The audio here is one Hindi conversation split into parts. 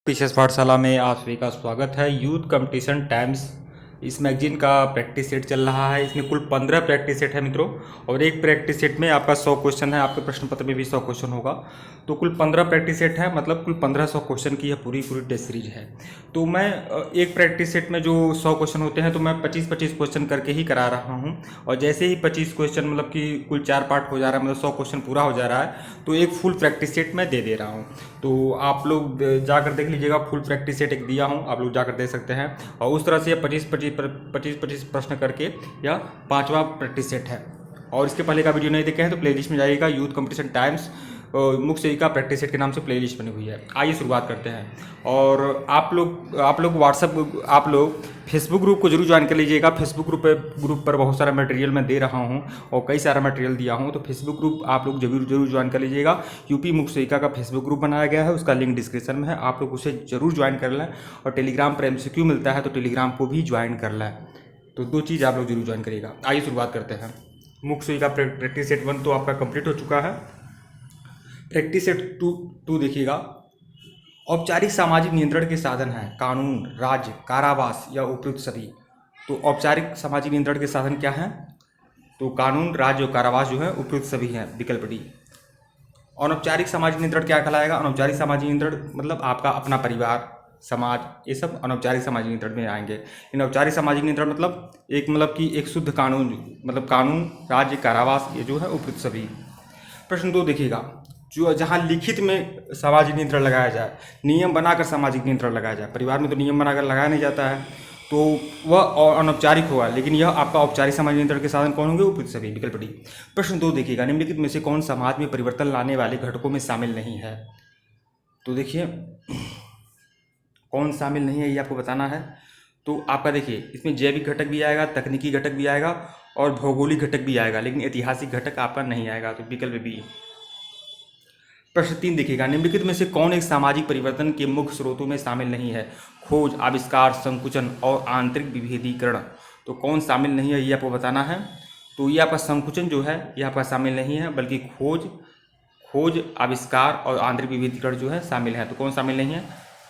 टीचर्स पाठशाला में आप सभी का स्वागत है। यूथ कंपटीशन टाइम्स इस मैगजीन का प्रैक्टिस सेट चल रहा है। इसमें कुल 15 प्रैक्टिस सेट है मित्रों, और एक प्रैक्टिस सेट में आपका 100 क्वेश्चन है। आपके प्रश्न पत्र में भी 100 क्वेश्चन होगा, तो कुल 15 प्रैक्टिस सेट है, मतलब कुल 1500 क्वेश्चन की यह पूरी टेस्ट सीरीज है। तो मैं एक प्रैक्टिस सेट में जो 100 क्वेश्चन होते हैं तो मैं 25-25 क्वेश्चन करके ही करा रहा हूँ। और जैसे ही 25 क्वेश्चन मतलब कि कुल 4 पार्ट हो जा रहा है, मतलब 100 क्वेश्चन पूरा हो जा रहा है, तो एक फुल प्रैक्टिस सेट मैं दे रहा हूँ। तो आप लोग जाकर देख लीजिएगा, फुल प्रैक्टिस सेट एक दिया हूँ, आप लोग जाकर देख सकते हैं। और उस तरह से 25-25 प्रश्न करके यह 5वां प्रैक्टिस सेट है। और इसके पहले का वीडियो नहीं देखे हैं तो प्लेलिस्ट में जाइएगा। यूथ कंपटीशन टाइम्स मुख्य सेविका प्रैक्टिस सेट के नाम से प्लेलिस्ट बनी हुई है। आइए शुरुआत करते हैं। और आप लोग व्हाट्सएप, आप लोग फेसबुक ग्रुप को जरूर ज्वाइन कर लीजिएगा। फेसबुक ग्रुप पर बहुत सारा मटेरियल मैं दे रहा हूं और कई सारा मटेरियल दिया हूं, तो फेसबुक ग्रुप आप लोग जरूर ज्वाइन कर लीजिएगा। यूपी मुख्य सेविका का फेसबुक ग्रुप बनाया गया है, उसका लिंक डिस्क्रिप्शन में है, आप लोग उसे जरूर ज्वाइन कर लें। और टेलीग्राम पर MCQ मिलता है तो टेलीग्राम को भी ज्वाइन कर लें। तो 2 चीज़ आप लोग जरूर ज्वाइन करिएगा। आइए शुरुआत करते हैं। मुख्य सेविका प्रैक्टिस सेट 1 तो आपका कंप्लीट हो चुका है। प्रैक्टिस सेट टू देखिएगा। औपचारिक सामाजिक नियंत्रण के साधन हैं कानून, राज्य, कारावास या उपयुक्त सभी। तो औपचारिक सामाजिक नियंत्रण के साधन क्या हैं? तो कानून, राज्य और कारावास जो है उपयुक्त सभी हैं, विकल्प डी। अनौपचारिक सामाजिक नियंत्रण क्या कहलाएगा? अनौपचारिक सामाजिक नियंत्रण मतलब आपका अपना परिवार, समाज, ये सब अनौपचारिक सामाजिक नियंत्रण में आएंगे। इन औपचारिक सामाजिक नियंत्रण मतलब कि एक शुद्ध कानून, मतलब कानून, राज्य, कारावास, ये जो है उपयुक्त सभी। प्रश्न 2 देखिएगा। जो जहाँ लिखित में सामाजिक नियंत्रण लगाया जाए, नियम बनाकर सामाजिक नियंत्रण लगाया जाए। परिवार में तो नियम बनाकर लगाया नहीं जाता है, तो वह अनौपचारिक होगा, लेकिन यह आपका औपचारिक सामाजिक नियंत्रण के साधन कौन होंगे? उपयुक्त सभी, विकल्प डी। प्रश्न 2 देखिएगा। निम्नलिखित में से कौन समाज में परिवर्तन लाने वाले घटकों में शामिल नहीं है? तो देखिए, कौन शामिल नहीं है ये आपको बताना है। तो आपका देखिए, इसमें जैविक घटक भी आएगा, तकनीकी घटक भी आएगा और भौगोलिक घटक भी आएगा, लेकिन ऐतिहासिक घटक आपका नहीं आएगा, तो विकल्प बी। प्रश्न 3 देखिएगा। निम्नलिखित में से कौन एक सामाजिक परिवर्तन के मुख्य स्रोतों में शामिल नहीं है? खोज, आविष्कार, संकुचन और आंतरिक विभेदीकरण। तो कौन शामिल नहीं है ये आपको बताना है। तो ये आपका संकुचन जो है ये आपका शामिल नहीं है, बल्कि खोज, आविष्कार और आंतरिक विभेदीकरण जो है शामिल है। तो कौन शामिल नहीं है?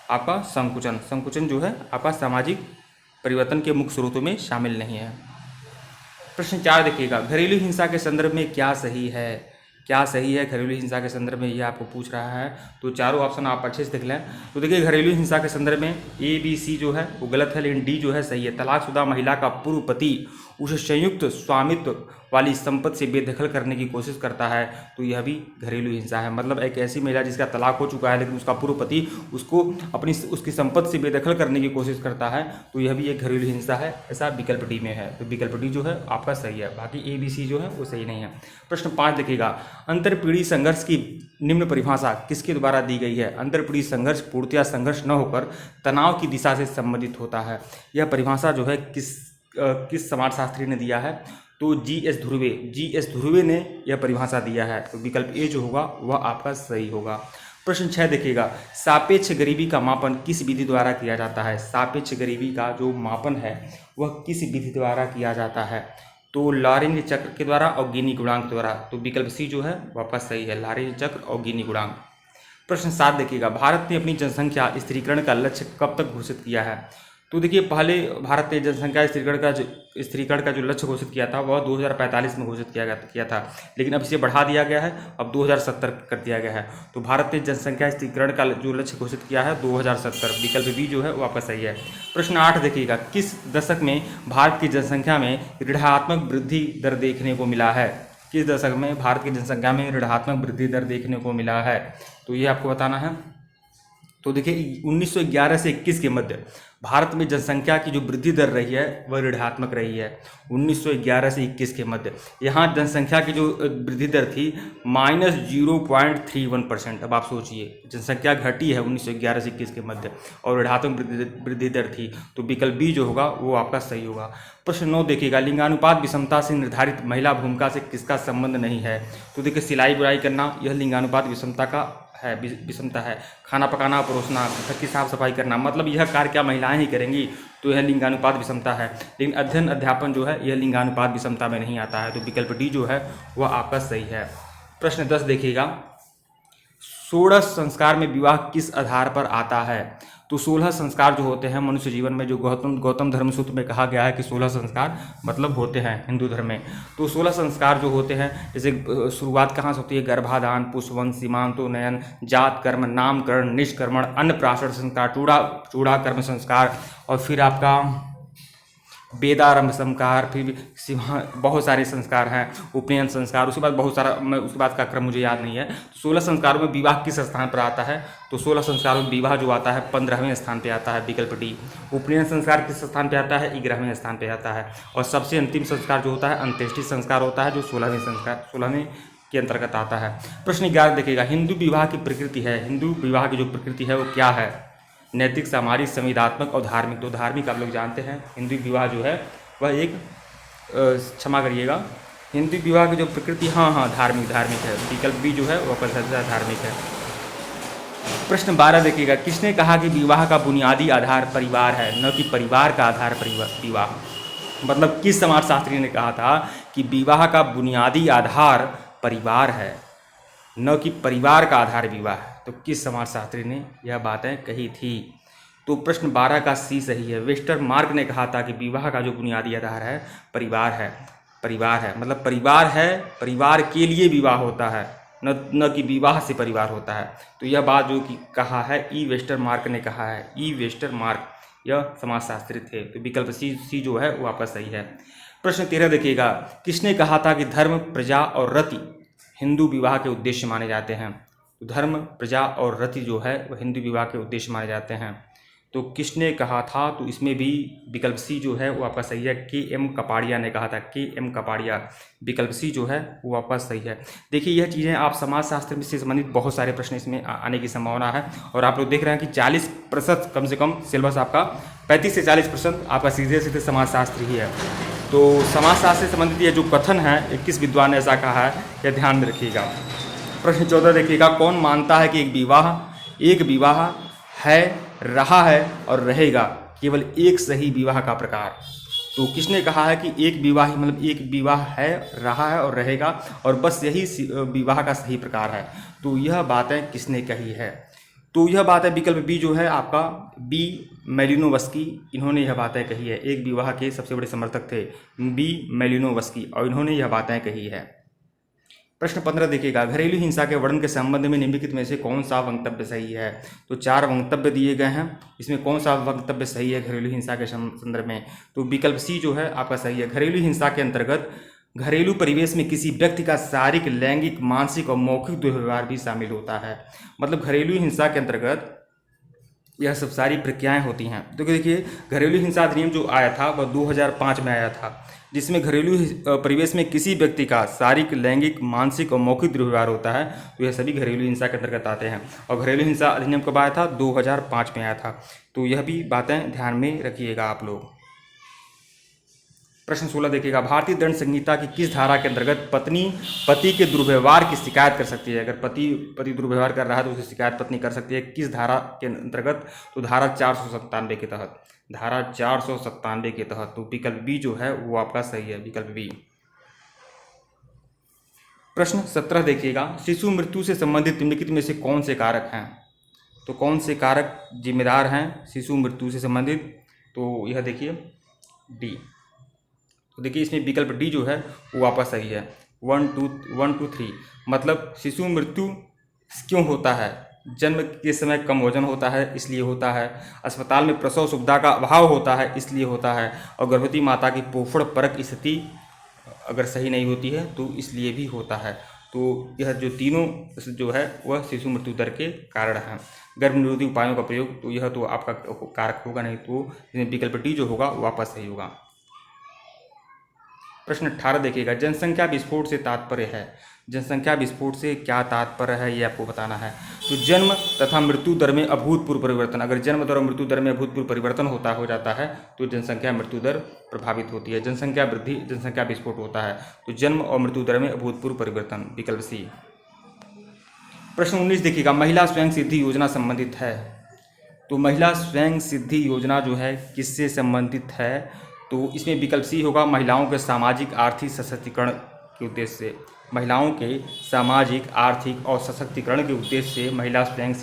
आपका संकुचन जो है आपका सामाजिक परिवर्तन के मुख्य स्रोतों में शामिल नहीं है। प्रश्न 4 देखिएगा। घरेलू हिंसा के संदर्भ में क्या सही है? क्या सही है घरेलू हिंसा के संदर्भ में, ये आपको पूछ रहा है। तो चारों ऑप्शन आप अच्छे से देख लें। तो देखिए, घरेलू हिंसा के संदर्भ में ABC जो है वो गलत है, लेकिन डी जो है सही है। तलाकशुदा महिला का पूर्व पति उसे संयुक्त स्वामित्व वाली संपत्ति से बेदखल करने की कोशिश करता है, तो यह भी घरेलू हिंसा है। मतलब एक ऐसी महिला जिसका तलाक हो चुका है, लेकिन उसका पूर्व पति उसकी संपत्ति से बेदखल करने की कोशिश करता है, तो यह भी एक घरेलू हिंसा है। ऐसा विकल्प डी में है, तो विकल्प डी जो है आपका सही है। बाकी ABC जो है वो सही नहीं है। प्रश्न 5 देखिएगा। अंतरपीढ़ी संघर्ष की निम्न परिभाषा किसके द्वारा दी गई है? अंतरपीढ़ी संघर्ष पूर्णतया संघर्ष न होकर तनाव की दिशा से संबंधित होता है। यह परिभाषा जो है किस समाजशास्त्री ने दिया है? तो GS ध्रुवे ने यह परिभाषा दिया है, तो विकल्प ए जो होगा वह आपका सही होगा। प्रश्न 6 देखिएगा। सापेक्ष गरीबी का मापन किस विधि द्वारा किया जाता है? सापेक्ष गरीबी का जो मापन है वह किस विधि द्वारा किया जाता है? तो लॉरेंज चक्र के द्वारा और गिनी गुणांक द्वारा, तो विकल्प सी जो है वो आपका सही है, लॉरेंज चक्र और गिनी गुणांक। प्रश्न 7 देखिएगा। भारत ने अपनी जनसंख्या स्थिरीकरण का लक्ष्य कब तक घोषित किया है? तो देखिए, पहले भारत ने जनसंख्या स्थिरीकरण का जो लक्ष्य घोषित किया था वह 2045 में घोषित किया था, लेकिन अब इसे बढ़ा दिया गया है, अब 2070 कर दिया गया है। तो भारत ने जनसंख्या स्थिरीकरण का जो लक्ष्य घोषित किया है 2070, विकल्प बी जो है वो आपका सही है। प्रश्न 8 देखिएगा। किस दशक में भारत की जनसंख्या में ऋणात्मक वृद्धि दर देखने को मिला है? किस दशक में भारत की जनसंख्या में ऋणात्मक वृद्धि दर देखने को मिला है? तो ये आपको बताना है। तो देखिए, 1911 से 21 के मध्य भारत में जनसंख्या की जो वृद्धि दर रही है वह ऋणात्मक रही है। 1911 से 21 के मध्य यहाँ जनसंख्या की जो वृद्धि दर थी -0.31%। अब आप सोचिए, जनसंख्या घटी है 1911 से 21 के मध्य और ऋणात्मक वृद्धि दर थी, तो विकल्प बी जो होगा वो आपका सही होगा। प्रश्न 9 देखिएगा। लिंगानुपात विषमता से निर्धारित महिला भूमिका से किसका संबंध नहीं है? तो देखिए, सिलाई बुनाई करना यह लिंगानुपात विषमता का है, विषमता है। खाना पकाना, परोसना, घर की साफ सफाई करना, मतलब यह कार्य क्या महिलाएं ही करेंगी, तो यह लिंगानुपात विषमता है। लेकिन अध्ययन अध्यापन जो है यह लिंगानुपात विषमता में नहीं आता है, तो विकल्प डी जो है वह आपका सही है। प्रश्न 10 देखिएगा। षोडश संस्कार में विवाह किस आधार पर आता है? तो 16 संस्कार जो होते हैं मनुष्य जीवन में, जो गौतम धर्म सूत्र में कहा गया है कि 16 संस्कार मतलब होते हैं हिंदू धर्म में। तो 16 संस्कार जो होते हैं, जैसे शुरुआत कहाँ से होती है? गर्भाधान, पुष्पवंश, सीमांतोन्नयन, जात कर्म, नामकरण, निष्कर्मण, अन्नप्राशन संस्कार, चूड़ा कर्म संस्कार, और फिर आपका वेदारंभ संस्कार, फिर बहुत सारे संस्कार हैं, उपनयन संस्कार, उसके बाद बहुत सारा, मैं उसके बाद का क्रम मुझे याद नहीं है। 16 संस्कारों में विवाह किस स्थान पर आता है? तो 16 संस्कारों में विवाह जो आता है 15वें स्थान पे आता है, विकल्प डी। उपनयन संस्कार किस स्थान पे आता है? 11वें स्थान पे आता है। और सबसे अंतिम संस्कार जो होता है अंत्येष्टि संस्कार होता है, जो 16वें के अंतर्गत आता है। प्रश्न 11 देखिएगा, हिंदू विवाह की प्रकृति है, हिंदू विवाह की जो प्रकृति है वो क्या है? नैतिक, सामाजिक, संविदात्मक और धार्मिक। तो धार्मिक आप लोग जानते हैं, हिंदू विवाह जो है वह एक, क्षमा करिएगा, हिंदू विवाह की जो प्रकृति, हाँ धार्मिक है। विकल्प बी जो है वह पसंदीदा धार्मिक है। प्रश्न 12 देखिएगा, किसने कहा कि विवाह का बुनियादी आधार परिवार है, न कि परिवार का आधार विवाह? मतलब किस समाजशास्त्री ने कहा था कि विवाह का बुनियादी आधार परिवार है, न कि परिवार का आधार विवाह है? तो किस समाजशास्त्री ने यह बातें कही थी? तो प्रश्न 12 का सी सही है। वेस्टरमार्क ने कहा था कि विवाह का जो बुनियादी आधार है परिवार है। मतलब परिवार है, परिवार के लिए विवाह होता है, न कि विवाह से परिवार होता है। तो यह बात जो कि कहा है ई वेस्टरमार्क ने कहा है, ई वेस्टरमार्क, यह समाजशास्त्री थे। तो विकल्प सी जो है वो आपका सही है। प्रश्न 13 देखिएगा, किसने कहा था कि धर्म, प्रजा और रति हिंदू विवाह के उद्देश्य माने जाते हैं? धर्म, प्रजा और रति जो है वह हिंदू विवाह के उद्देश्य माने जाते हैं। तो किसने कहा था? तो इसमें भी विकल्प सी जो है वो आपका सही है, के.एम. कपाड़िया ने कहा था, के.एम. कपाड़िया। विकल्प सी जो है वो आपका सही है। देखिए यह चीज़ें आप समाजशास्त्र से संबंधित बहुत सारे प्रश्न इसमें आने की संभावना है, और आप लोग देख रहे हैं कि 40% कम से कम सिलेबस आपका 35 से 40% आपका सीधे समाजशास्त्र ही है। तो समाजशास्त्र से संबंधित ये जो कथन है, 21 विद्वान ने ऐसा कहा है, यह ध्यान में रखिएगा। प्रश्न 14 देखिएगा, कौन मानता है कि एक विवाह है, रहा है और रहेगा केवल एक सही विवाह का प्रकार? तो किसने कहा है कि एक विवाह मतलब एक विवाह है, रहा है और रहेगा, और बस यही विवाह का सही प्रकार है? तो यह बातें किसने कही है? तो यह बात है विकल्प बी जो है आपका, बी मेलिनोवस्की, इन्होंने यह बातें कही है। एक विवाह के सबसे बड़े समर्थक थे बी मेलिनोवस्की, और इन्होंने यह बातें कही है। प्रश्न 15 देखिएगा, घरेलू हिंसा के वर्णन के संबंध में निम्नलिखित में से कौन सा वक्तव्य सही है? तो 4 वक्तव्य दिए गए हैं, इसमें कौन सा वक्तव्य सही है घरेलू हिंसा के संदर्भ में? तो विकल्प सी जो है आपका सही है। घरेलू हिंसा के अंतर्गत घरेलू परिवेश में किसी व्यक्ति का शारीरिक, लैंगिक, मानसिक और मौखिक दुर्व्यवहार भी शामिल होता है। मतलब घरेलू हिंसा के अंतर्गत यह सब सारी प्रक्रियाएं होती हैं। तो देखिए घरेलू हिंसा अधिनियम जो आया था वह 2005 में आया था, जिसमें घरेलू परिवेश में किसी व्यक्ति का शारीरिक, लैंगिक, मानसिक और मौखिक दुर्व्यवहार होता है। तो यह सभी घरेलू हिंसा के अंतर्गत आते हैं। और घरेलू हिंसा अधिनियम कब आया था? 2005 में आया था। तो यह भी बातें ध्यान में रखिएगा आप लोग। प्रश्न 16 देखिएगा, भारतीय दंड संहिता की किस धारा के अंतर्गत पत्नी पति के दुर्व्यवहार की शिकायत कर सकती है? अगर पति दुर्व्यवहार कर रहा है तो उसे शिकायत पत्नी कर सकती है। किस धारा के अंतर्गत? तो धारा 497 के तहत, धारा 497 के तहत। तो विकल्प बी जो है वो आपका सही है, विकल्प बी। प्रश्न 17 देखिएगा, शिशु मृत्यु से संबंधित निम्नलिखित में से कौन से कारक हैं? तो कौन से कारक जिम्मेदार हैं शिशु मृत्यु से संबंधित? तो यह देखिए डी। तो देखिए इसमें विकल्प डी जो है वो आपका सही है। 1 2 3 मतलब शिशु मृत्यु क्यों होता है? जन्म के समय कम वजन होता है इसलिए होता है, अस्पताल में प्रसव सुविधा का अभाव होता है इसलिए होता है, और गर्भवती माता की पोषण परक स्थिति अगर सही नहीं होती है तो इसलिए भी होता है। तो यह जो तीनों जो है वह शिशु मृत्यु दर के कारण हैं। गर्भ निरोधी उपायों का प्रयोग, तो यह तो आपका कारक होगा नहीं, तो विकल्प डी जो होगा वो आपका सही होगा। प्रश्न 18 देखिएगा, जनसंख्या विस्फोट से तात्पर्य है? जनसंख्या विस्फोट से क्या तात्पर्य है ये आपको बताना है। तो जन्म तथा मृत्यु दर में अभूतपूर्व परिवर्तन, अगर जन्म दर और मृत्यु दर में अभूतपूर्व परिवर्तन हो जाता है तो जनसंख्या मृत्यु दर प्रभावित होती है। जनसंख्या वृद्धि, जनसंख्या विस्फोट होता है, तो जन्म और मृत्यु दर में अभूतपूर्व परिवर्तन, विकल्प सी। प्रश्न 19 देखिएगा, महिला स्वयं सिद्धि योजना संबंधित है? तो महिला स्वयं सिद्धि योजना जो है किससे संबंधित है? तो इसमें विकल्प सी होगा, महिलाओं के सामाजिक आर्थिक सशक्तिकरण के उद्देश्य से, महिलाओं के सामाजिक, आर्थिक और सशक्तिकरण के उद्देश्य से महिला स्वयं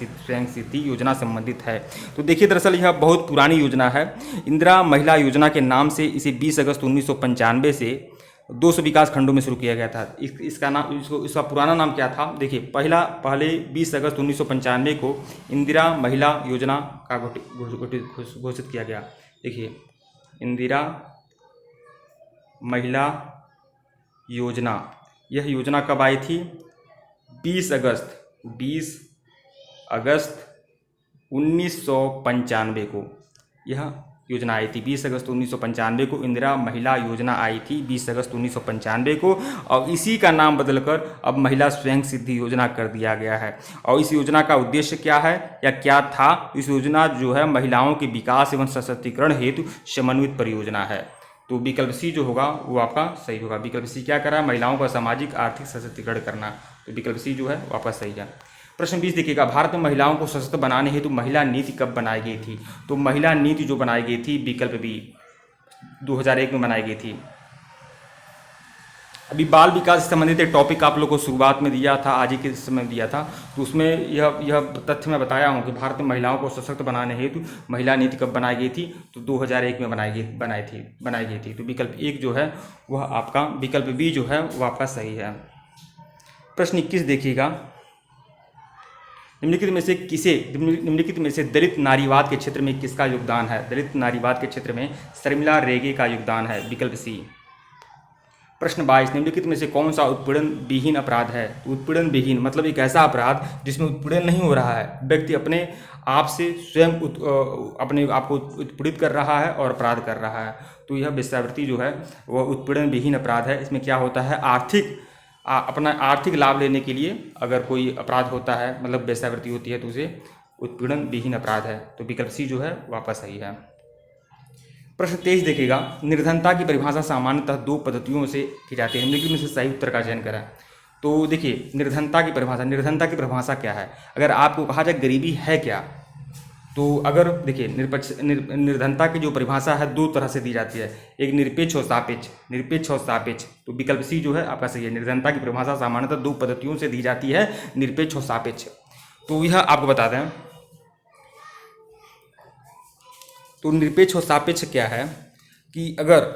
सिद्धि योजना संबंधित है। तो देखिए, दरअसल यह बहुत पुरानी योजना है। इंदिरा महिला योजना के नाम से इसे 20 अगस्त 1995 से 200 विकास खंडों में शुरू किया गया था। इसका पुराना नाम क्या था? देखिए, पहले 20 अगस्त 1995 को इंदिरा महिला योजना का घोषित किया गया। देखिए, इंदिरा महिला योजना, यह योजना कब आई थी? 20 अगस्त 1995 को यह योजना आई थी। 20 अगस्त 1995 को इंदिरा महिला योजना आई थी, 20 अगस्त 1995 को, और इसी का नाम बदलकर अब महिला स्वयं सिद्धि योजना कर दिया गया है। और इस योजना का उद्देश्य क्या है या क्या था? इस योजना जो है महिलाओं के विकास एवं सशक्तिकरण हेतु समन्वित परियोजना है। तो विकल्प सी जो होगा वो आपका सही होगा। विकल्प सी क्या करा? महिलाओं का सामाजिक आर्थिक सशक्तिकरण करना। तो विकल्प सी जो है वो आपका सही है। प्रश्न 20 देखिएगा, भारत में महिलाओं को सशक्त बनाने हेतु महिला नीति कब बनाई गई थी? तो महिला नीति जो बनाई गई थी, विकल्प बी, 2001 में बनाई गई थी। अभी बाल विकास से संबंधित एक टॉपिक आप लोग को शुरुआत में दिया था, आज ही के समय दिया था, तो उसमें यह तथ्य मैं बताया हूँ कि भारत में महिलाओं को सशक्त बनाने हेतु महिला नीति कब बनाई गई थी? तो 2001 में बनाई गई थी। तो विकल्प एक जो है वह आपका, विकल्प बी जो है वह आपका सही है। प्रश्न 21 देखिएगा, निम्नलिखित में से दलित नारीवाद के क्षेत्र में किसका योगदान है? दलित नारीवाद के क्षेत्र में शर्मिला रेगे का योगदान है, विकल्प सी। प्रश्न 22, निम्नलिखित में से कौन सा उत्पीड़न विहीन अपराध है? उत्पीड़न विहीन मतलब एक ऐसा अपराध जिसमें उत्पीड़न नहीं हो रहा है, व्यक्ति अपने आप से स्वयं अपने आप को उत्पीड़ित कर रहा है और अपराध कर रहा है। तो यह वेश्यावृत्ति जो है वह उत्पीड़न विहीन अपराध है। इसमें क्या होता है, अपना आर्थिक लाभ लेने के लिए अगर कोई अपराध होता है, मतलब वेश्यावृत्ति होती है, तो उसे उत्पीड़न विहीन अपराध है। तो विकल्प सी जो है वापस सही है। प्रश्न 23 देखिएगा, निर्धनता की परिभाषा सामान्यतः दो पद्धतियों से की जाती है, निम्नलिखित में से सही उत्तर का चयन करें। तो देखिए, निर्धनता की परिभाषा क्या है? अगर आपको कहा जाए गरीबी है क्या, तो अगर देखिए निर्धनता की जो परिभाषा है दो तरह से दी जाती है, एक निरपेक्ष और सापेक्ष। तो विकल्प सी जो है आपका सही है। निर्धनता की परिभाषा सामान्यतः दो पद्धतियों से दी जाती है, निरपेक्ष और सापेक्ष। तो यह आपको बता दें, तो निरपेक्ष और सापेक्ष क्या है कि अगर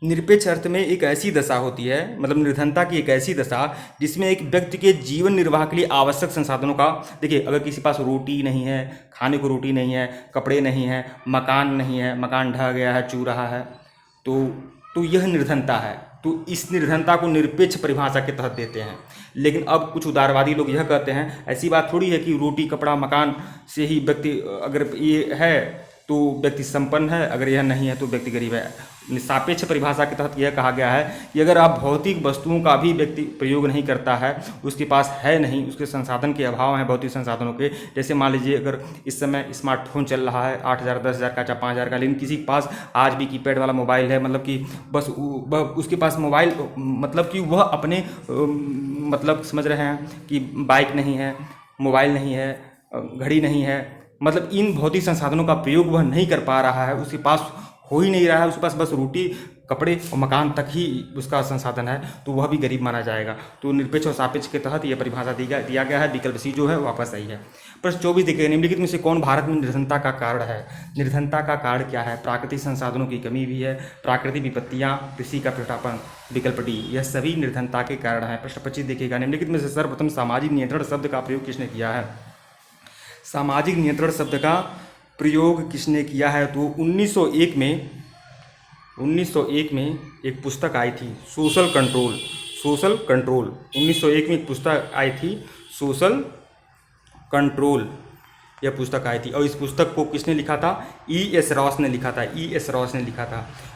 निरपेक्ष अर्थ में एक ऐसी दशा होती है, मतलब निर्धनता की एक ऐसी दशा जिसमें एक व्यक्ति के जीवन निर्वाह के लिए आवश्यक संसाधनों का, देखिए अगर किसी पास रोटी नहीं है, खाने को रोटी नहीं है, कपड़े नहीं है, मकान नहीं है, मकान ढह गया है, चू रहा है, तो यह निर्धनता है। तो इस निर्धनता को निरपेक्ष परिभाषा के तहत देते हैं। लेकिन अब कुछ उदारवादी लोग यह कहते हैं ऐसी बात थोड़ी है कि रोटी कपड़ा मकान से ही व्यक्ति, अगर ये है तो व्यक्ति संपन्न है, अगर यह नहीं है तो व्यक्ति गरीब है। सापेक्ष परिभाषा के तहत यह कहा गया है कि अगर आप भौतिक वस्तुओं का भी व्यक्ति प्रयोग नहीं करता है, उसके पास है नहीं, उसके संसाधन के अभाव हैं भौतिक संसाधनों के, जैसे मान लीजिए अगर इस समय स्मार्टफोन चल रहा है 8,000 10,000 का, 5,000 का, लेकिन किसी के पास आज भी कीपैड वाला मोबाइल है, मतलब कि बस उसके पास मोबाइल, मतलब कि वह अपने मतलब समझ रहे हैं कि बाइक नहीं है, मोबाइल नहीं है, घड़ी नहीं है, मतलब इन भौतिक संसाधनों का प्रयोग वह नहीं कर पा रहा है, उसके पास हो ही नहीं रहा है, उसके पास बस रोटी कपड़े और मकान तक ही उसका संसाधन है, तो वह भी गरीब माना जाएगा। तो निरपेक्ष और सापेक्ष के तहत यह परिभाषा दिया गया है, विकल्प सी जो है वापस सही है। प्रश्न 24 देखिए, निम्नलिखित में से कौन भारत में निर्धनता का कारण है? निर्धनता का कारण क्या है? प्राकृतिक संसाधनों की कमी भी है, प्राकृतिक विपत्तियाँ, कृषि का पिछड़ापन, विकल्प डी, यह सभी निर्धनता के कारण है। प्रश्न 25 देखिएगा, निम्नलिखित में से सर्वप्रथम सामाजिक नियंत्रण शब्द का प्रयोग किसने किया है? सामाजिक नियंत्रण शब्द का प्रयोग किसने किया है? तो 1901 में एक पुस्तक आई थी, सोशल कंट्रोल। 1901 में एक पुस्तक आई थी, सोशल कंट्रोल, यह पुस्तक आई थी। और इस पुस्तक को किसने लिखा था? E.S. रॉस ने लिखा था।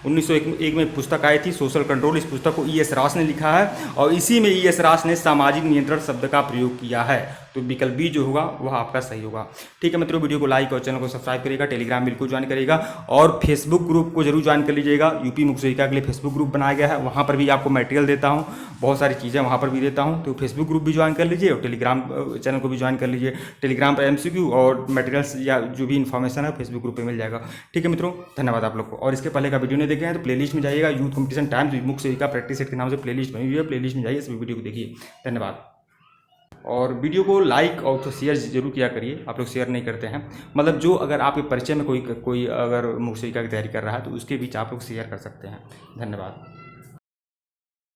1901 में एक पुस्तक आई थी, सोशल कंट्रोल। इस पुस्तक को E.S. रॉस ने लिखा है और इसी में E.S. रॉस ने सामाजिक नियंत्रण शब्द का प्रयोग किया है। तो विकल्प बी जो होगा वह आपका सही होगा। ठीक है मित्रों, वीडियो को लाइक और चैनल को सब्सक्राइब करिएगा, टेलीग्राम बिल्कुल ज्वाइन करिएगा और फेसबुक ग्रुप को जरूर ज्वाइन कर लीजिएगा। यूपी मुख्य सेविका के लिए फेसबुक ग्रुप बनाया गया है, वहाँ पर भी आपको मटेरियल देता हूँ, बहुत सारी चीज़ें वहाँ पर भी देता हूँ। तो फेसबुक ग्रुप भी ज्वाइन कर लीजिए और टेलीग्राम चैनल को भी ज्वाइन कर लीजिए। टेलीग्राम पर MCQ और मटेरियल्स या जो भी इन्फॉर्मेशन है फेसबुक ग्रुप पे मिल जाएगा। ठीक है मित्रों, धन्यवाद आप लोग को। और इसके पहले का वीडियो नहीं देखे हैं तो प्लेलिस्ट में जाइएगा, यूथ कंपटीशन टाइम्स मुख्य सेविका प्रैक्टिस सेट के नाम से प्लेलिस्ट बनी हुई है, प्लेलिस्ट में जाइए, सभी वीडियो को देखिए। धन्यवाद। और वीडियो को लाइक और तो शेयर जरूर किया करिए, आप लोग शेयर नहीं करते हैं। मतलब जो अगर आपके परिचय में कोई अगर मुख्य सेविका की तैयारी कर रहा है तो उसके बीच आप लोग शेयर कर सकते हैं। धन्यवाद।